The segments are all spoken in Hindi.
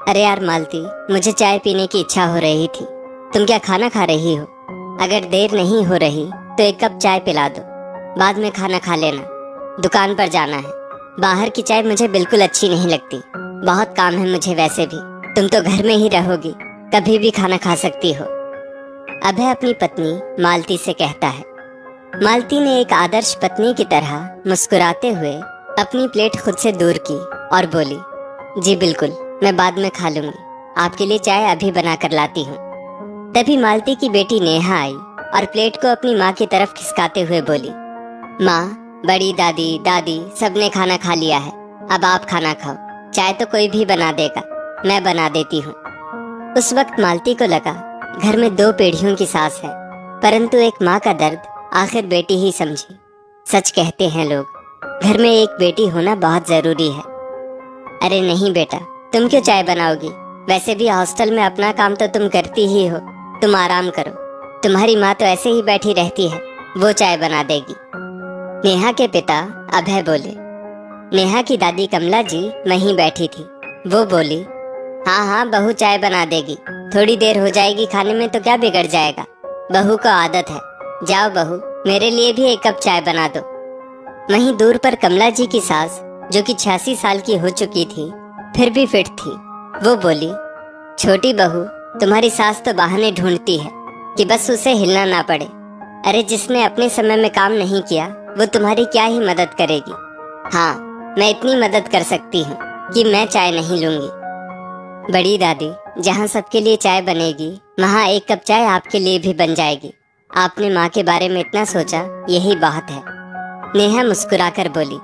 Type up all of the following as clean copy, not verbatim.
अरे यार मालती, मुझे चाय पीने की इच्छा हो रही थी। तुम क्या खाना खा रही हो? अगर देर नहीं हो रही तो एक कप चाय पिला दो, बाद में खाना खा लेना। दुकान पर जाना है। बाहर की चाय मुझे बिल्कुल अच्छी नहीं लगती। बहुत काम है मुझे वैसे भी। तुम तो घर में ही रहोगी, कभी भी खाना खा सकती हो। अभय अपनी पत्नी मालती से कहता है। मालती ने एक आदर्श पत्नी की तरह मुस्कुराते हुए अपनी प्लेट खुद से दूर की और बोली, जी बिल्कुल, मैं बाद में खा लूंगी। आपके लिए चाय अभी बना कर लाती हूँ। तभी मालती की बेटी नेहा आई और प्लेट को अपनी माँ की तरफ खिसकाते हुए बोली, माँ, बड़ी दादी, दादी सबने खाना खा लिया है, अब आप खाना खाओ। चाय तो कोई भी बना देगा, मैं बना देती हूँ। उस वक्त मालती को लगा घर में दो पीढ़ियों की सास है, परंतु एक माँ का दर्द आखिर बेटी ही समझी। सच कहते हैं लोग, घर में एक बेटी होना बहुत जरूरी है। अरे नहीं बेटा, तुम क्यों चाय बनाओगी? वैसे भी हॉस्टल में अपना काम तो तुम करती ही हो, तुम आराम करो। तुम्हारी माँ तो ऐसे ही बैठी रहती है, वो चाय बना देगी। नेहा के पिता अभय बोले। नेहा की दादी कमला जी वहीं बैठी थी। वो बोली, हाँ हाँ, बहू चाय बना देगी। थोड़ी देर हो जाएगी खाने में तो क्या बिगड़ जाएगा, बहू को आदत है। जाओ बहू, मेरे लिए भी एक कप चाय बना दो। वहीं दूर पर कमला जी की सास, जो कि 86 साल की हो चुकी थी, फिर भी फिट थी। वो बोली, छोटी बहू, तुम्हारी सास तो बहाने ढूंढती है कि बस उसे हिलना ना पड़े। अरे जिसने अपने समय में काम नहीं किया वो तुम्हारी क्या ही मदद करेगी। हाँ, मैं इतनी मदद कर सकती हूँ कि मैं चाय नहीं लूंगी। बड़ी दादी, जहाँ सबके लिए चाय बनेगी वहाँ एक कप चाय आपके लिए भी बन जाएगी। आपने माँ के बारे में इतना सोचा, यही बहुत है। नेहा मुस्कुराकर बोली,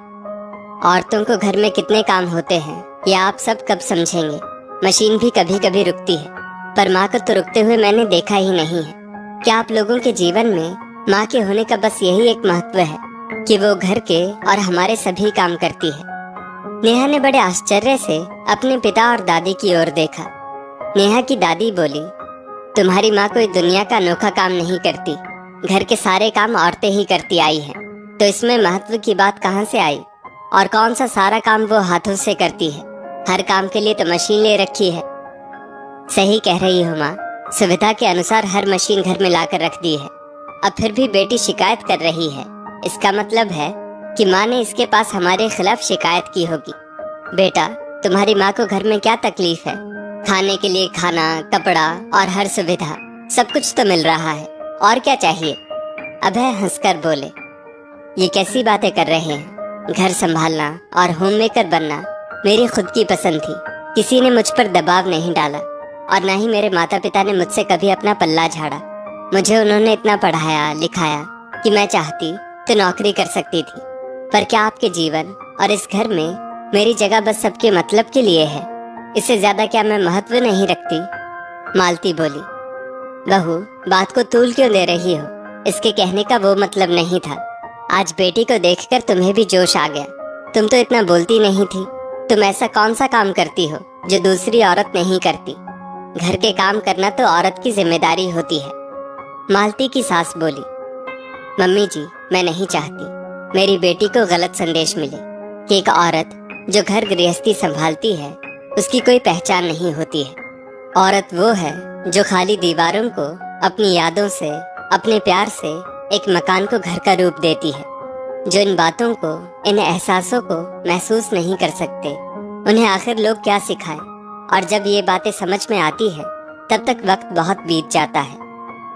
औरतों को घर में कितने काम होते हैं ये आप सब कब समझेंगे। मशीन भी कभी कभी रुकती है, पर माँ को तो रुकते हुए मैंने देखा ही नहीं है। क्या आप लोगों के जीवन में माँ के होने का बस यही एक महत्व है कि वो घर के और हमारे सभी काम करती है। नेहा ने बड़े आश्चर्य से अपने पिता और दादी की ओर देखा। नेहा की दादी बोली, तुम्हारी माँ कोई दुनिया का अनोखा काम नहीं करती, घर के सारे काम औरतें ही करती आई हैं, तो इसमें महत्व की बात कहाँ से आई? और कौन सा सारा काम वो हाथों से करती है? हर काम के लिए तो मशीन ले रखी है। सही कह रही हो माँ, सुविधा के अनुसार हर मशीन घर में लाकर रख दी है। अब फिर भी बेटी शिकायत कर रही है, इसका मतलब है कि माँ ने इसके पास हमारे खिलाफ शिकायत की होगी। बेटा, तुम्हारी माँ को घर में क्या तकलीफ है? खाने के लिए खाना, कपड़ा और हर सुविधा, सब कुछ तो मिल रहा है, और क्या चाहिए? अभय हंसकर बोले, ये कैसी बातें कर रहे हैं? घर संभालना और होम मेकर बनना मेरी खुद की पसंद थी। किसी ने मुझ पर दबाव नहीं डाला और ना ही मेरे माता पिता ने मुझसे कभी अपना पल्ला झाड़ा। मुझे उन्होंने इतना पढ़ाया लिखाया कि मैं चाहती तो नौकरी कर सकती थी। पर क्या आपके जीवन और इस घर में मेरी जगह बस सबके मतलब के लिए है? इससे ज्यादा क्या मैं महत्व नहीं रखती? मालती बोली, बहू, बात को तूल क्यों दे रही हो? इसके कहने का वो मतलब नहीं था। आज बेटी को देखकर तुम्हें भी जोश आ गया। तुम तो इतना बोलती नहीं थी। तुम ऐसा कौन सा काम करती हो जो दूसरी औरत नहीं करती? घर के काम करना तो औरत की जिम्मेदारी होती है। मालती की सास बोली, मम्मी जी, मैं नहीं चाहती मेरी बेटी को गलत संदेश मिले कि एक औरत जो घर गृहस्थी संभालती है उसकी कोई पहचान नहीं होती है। औरत वो है जो खाली दीवारों को अपनी यादों से, अपने प्यार से एक मकान को घर का रूप देती है। जो इन बातों को, इन एहसासों को महसूस नहीं कर सकते, उन्हें आखिर लोग क्या सिखाएं? और जब ये बातें समझ में आती है तब तक वक्त बहुत बीत जाता है।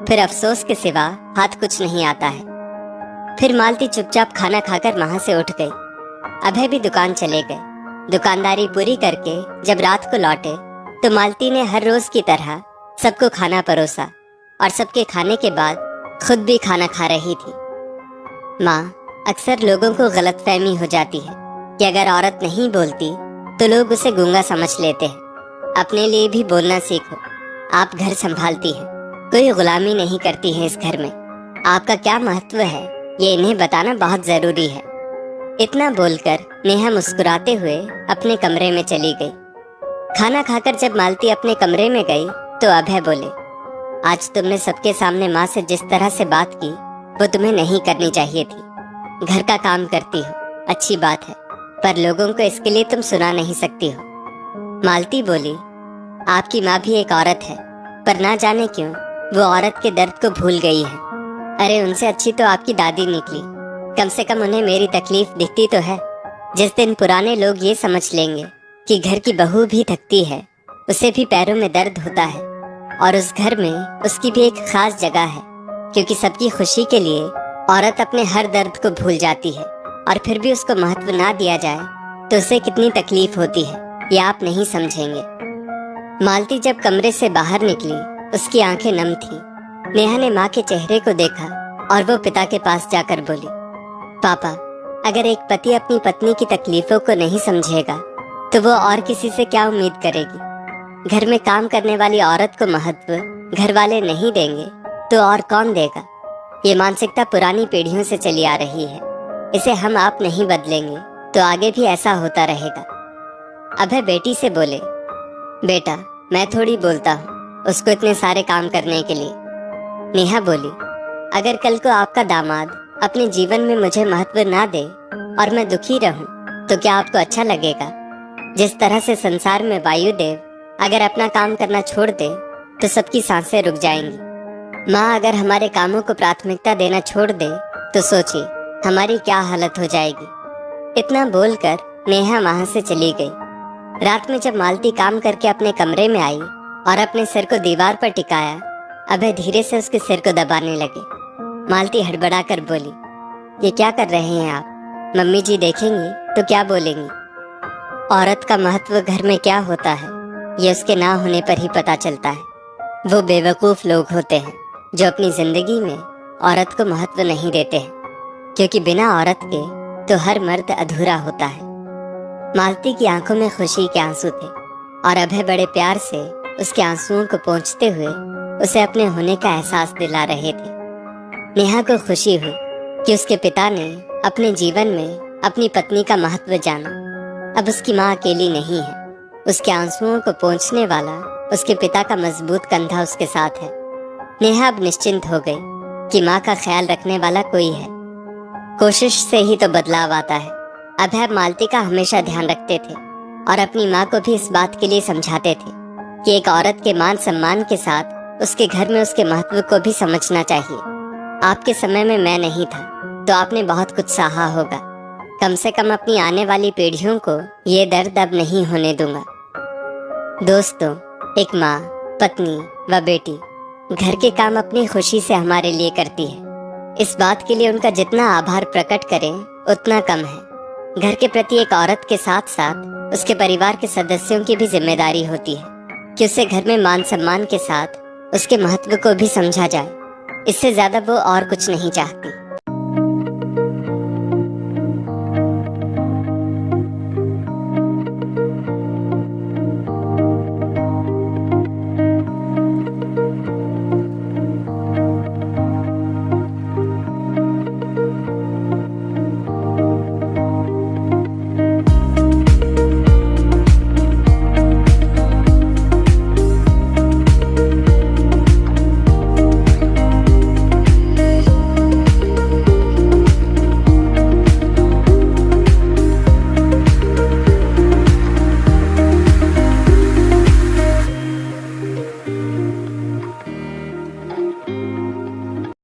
फिर अफसोस के सिवा हाथ कुछ नहीं आता है। फिर मालती चुपचाप खाना खाकर वहां से उठ गई। अभय भी दुकान चले गए। दुकानदारी पूरी करके जब रात को लौटे तो मालती ने हर रोज की तरह सबको खाना परोसा और सबके खाने के बाद खुद भी खाना खा रही थी। माँ, अक्सर लोगों को गलतफहमी हो जाती है कि अगर औरत नहीं बोलती तो लोग उसे गूंगा समझ लेते हैं। अपने लिए भी बोलना सीखो। आप घर संभालती हैं, कोई गुलामी नहीं करती है इस घर में। आपका क्या महत्व है ये इन्हें बताना बहुत जरूरी है। इतना बोलकर नेहा मुस्कुराते हुए अपने कमरे में चली गई। खाना खाकर जब मालती अपने कमरे में गई तो अभय बोले, आज तुमने सबके सामने माँ से जिस तरह से बात की वो तुम्हें नहीं करनी चाहिए थी। घर का काम करती हो, अच्छी बात है, पर लोगों को इसके लिए तुम सुना नहीं सकती हो। मालती बोली, आपकी माँ भी एक औरत है, पर ना जाने क्यों वो औरत के दर्द को भूल गई है। अरे उनसे अच्छी तो आपकी दादी निकली। कम से कम उन्हें मेरी तकलीफ दिखती तो है। जिस दिन पुराने लोग ये समझ लेंगे कि घर की बहू भी थकती है, उसे भी पैरों में दर्द होता है, और उस घर में उसकी भी एक खास जगह है, क्योंकि सबकी खुशी के लिए औरत अपने हर दर्द को भूल जाती है, और फिर भी उसको महत्व ना दिया जाए तो उसे कितनी तकलीफ होती है, ये आप नहीं समझेंगे। मालती जब कमरे से बाहर निकली, उसकी आंखें नम थी। नेहा ने माँ के चेहरे को देखा और वो पिता के पास जाकर बोली, पापा, अगर एक पति अपनी पत्नी की तकलीफों को नहीं समझेगा तो वो और किसी से क्या उम्मीद करेगी। घर में काम करने वाली औरत को महत्व घर वाले नहीं देंगे तो और कौन देगा। ये मानसिकता पुरानी पीढ़ियों से चली आ रही है। इसे हम आप नहीं बदलेंगे तो आगे भी ऐसा होता रहेगा। अभय बेटी से बोले, बेटा मैं थोड़ी बोलता हूँ उसको इतने सारे काम करने के लिए। नेहा बोली, अगर कल को आपका दामाद अपने जीवन में मुझे महत्व ना दे और मैं दुखी रहूं तो क्या आपको अच्छा लगेगा। जिस तरह से संसार में वायुदेव अगर अपना काम करना छोड़ दे तो सबकी सांसें रुक जाएंगी। माँ अगर हमारे कामों को प्राथमिकता देना छोड़ दे तो सोचिए हमारी क्या हालत हो जाएगी। इतना बोलकर नेहा वहां से चली गई। रात में जब मालती काम करके अपने कमरे में आई और अपने सिर को दीवार पर टिकाया, अभय धीरे से उसके सिर को दबाने लगे। मालती हड़बड़ा कर बोली, ये क्या कर रहे हैं आप? मम्मी जी देखेंगी तो क्या बोलेंगी। औरत का महत्व घर में क्या होता है ये उसके ना होने पर ही पता चलता है। वो बेवकूफ लोग होते हैं जो अपनी जिंदगी में औरत को महत्व नहीं देते हैं, क्योंकि बिना औरत के तो हर मर्द अधूरा होता है। मालती की आंखों में खुशी के आंसू थे और अभय बड़े प्यार से उसके आंसुओं को पोंछते हुए उसे अपने होने का एहसास दिला रहे थे। नेहा को खुशी हुई कि उसके पिता ने अपने जीवन में अपनी पत्नी का महत्व जाना। अब उसकी माँ अकेली नहीं है। उसके आंसुओं को पोंछने वाला उसके पिता का मजबूत कंधा उसके साथ है। नेहा अब निश्चिंत हो गई कि माँ का ख्याल रखने वाला कोई है। कोशिश से ही तो बदलाव आता है। अभय मालती का हमेशा ध्यान रखते थे और अपनी माँ को भी इस बात के लिए समझाते थे कि एक औरत के मान सम्मान के साथ उसके घर में उसके महत्व को भी समझना चाहिए। आपके समय में मैं नहीं था तो आपने बहुत कुछ सहा होगा। कम से कम अपनी आने वाली पीढ़ियों को ये दर्द अब नहीं होने दूंगा। दोस्तों, एक माँ, पत्नी व बेटी घर के काम अपनी खुशी से हमारे लिए करती है। इस बात के लिए उनका जितना आभार प्रकट करें उतना कम है। घर के प्रति एक औरत के साथ साथ उसके परिवार के सदस्यों की भी जिम्मेदारी होती है कि उसे घर में मान सम्मान के साथ उसके महत्व को भी समझा जाए। इससे ज्यादा वो और कुछ नहीं चाहती।